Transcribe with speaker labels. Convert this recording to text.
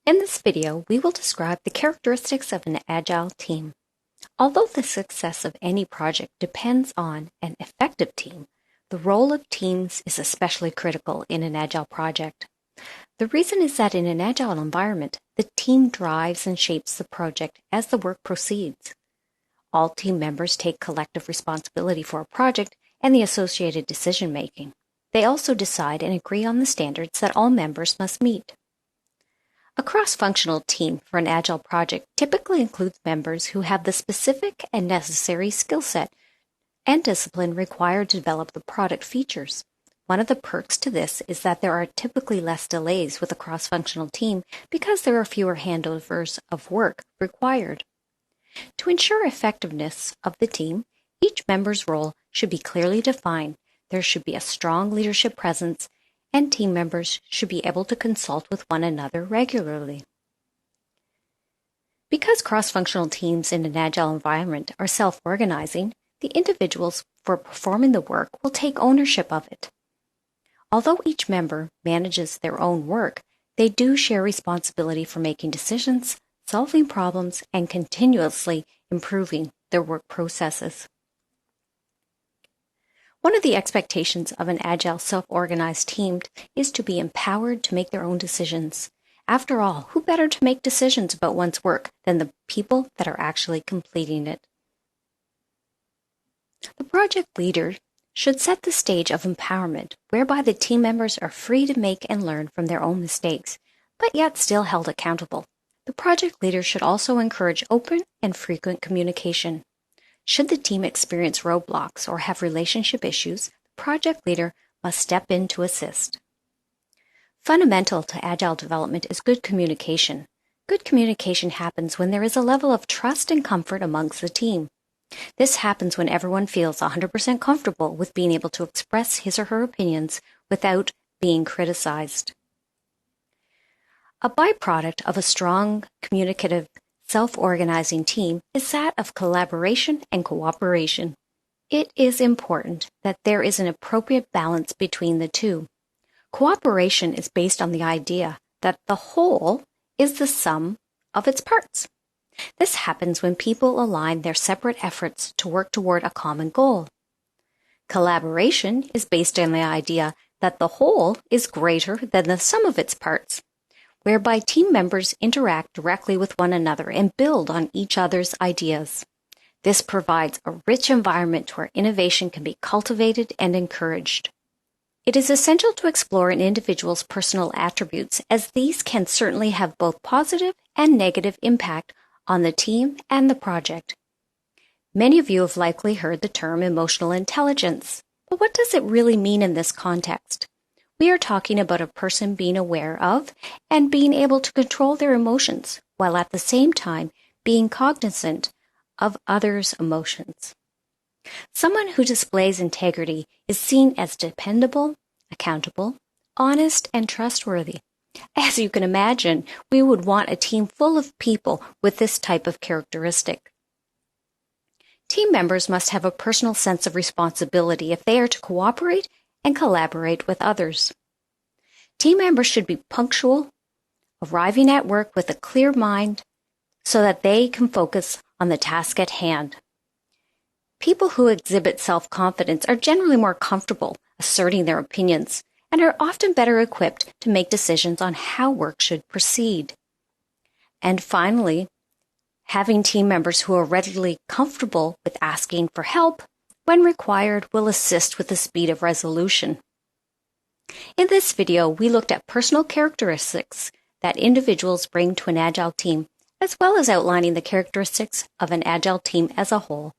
Speaker 1: In this video, we will describe the characteristics of an Agile team. Although the success of any project depends on an effective team, the role of teams is especially critical in an Agile project. The reason is that in an Agile environment, the team drives and shapes the project as the work proceeds. All team members take collective responsibility for a project and the associated decision-making. They also decide and agree on the standards that all members must meet. A cross-functional team for an Agile project typically includes members who have the specific and necessary skill set and discipline required to develop the product features. One of the perks to this is that there are typically less delays with a cross-functional team because there are fewer handovers of work required. To ensure effectiveness of the team, each member's role should be clearly defined. There should be a strong leadership presence, and team members should be able to consult with one another regularly. Because cross-functional teams in an Agile environment are self-organizing, the individuals for performing the work will take ownership of it. Although each member manages their own work, they do share responsibility for making decisions, solving problems, and continuously improving their work processes. One of the expectations of an Agile self-organized team is to be empowered to make their own decisions. After all, who better to make decisions about one's work than the people that are actually completing it? The project leader should set the stage of empowerment, whereby the team members are free to make and learn from their own mistakes, but yet still held accountable. The project leader should also encourage open and frequent communication. Should the team experience roadblocks or have relationship issues, the project leader must step in to assist. Fundamental to Agile development is good communication. Good communication happens when there is a level of trust and comfort amongst the team. This happens when everyone feels 100% comfortable with being able to express his or her opinions without being criticized. A byproduct of a strong, communicative, self-organizing team is that of collaboration and cooperation. It is important that there is an appropriate balance between the two. Cooperation is based on the idea that the whole is the sum of its parts. This happens when people align their separate efforts to work toward a common goal. Collaboration is based on the idea that the whole is greater than the sum of its parts, whereby team members interact directly with one another and build on each other's ideas. This provides a rich environment where innovation can be cultivated and encouraged. It is essential to explore an individual's personal attributes, as these can certainly have both positive and negative impact on the team and the project. Many of you have likely heard the term emotional intelligence, but what does it really mean in this context? We are talking about a person being aware of and being able to control their emotions, while at the same time being cognizant of others' emotions. Someone who displays integrity is seen as dependable, accountable, honest, and trustworthy. As you can imagine, we would want a team full of people with this type of characteristic. Team members must have a personal sense of responsibility if they are to cooperate and collaborate with others. Team members should be punctual, arriving at work with a clear mind so that they can focus on the task at hand. People who exhibit self-confidence are generally more comfortable asserting their opinions and are often better equipped to make decisions on how work should proceed. And finally, having team members who are readily comfortable with asking for help when required will assist with the speed of resolution. In this video, we looked at personal characteristics that individuals bring to an Agile team, as well as outlining the characteristics of an Agile team as a whole.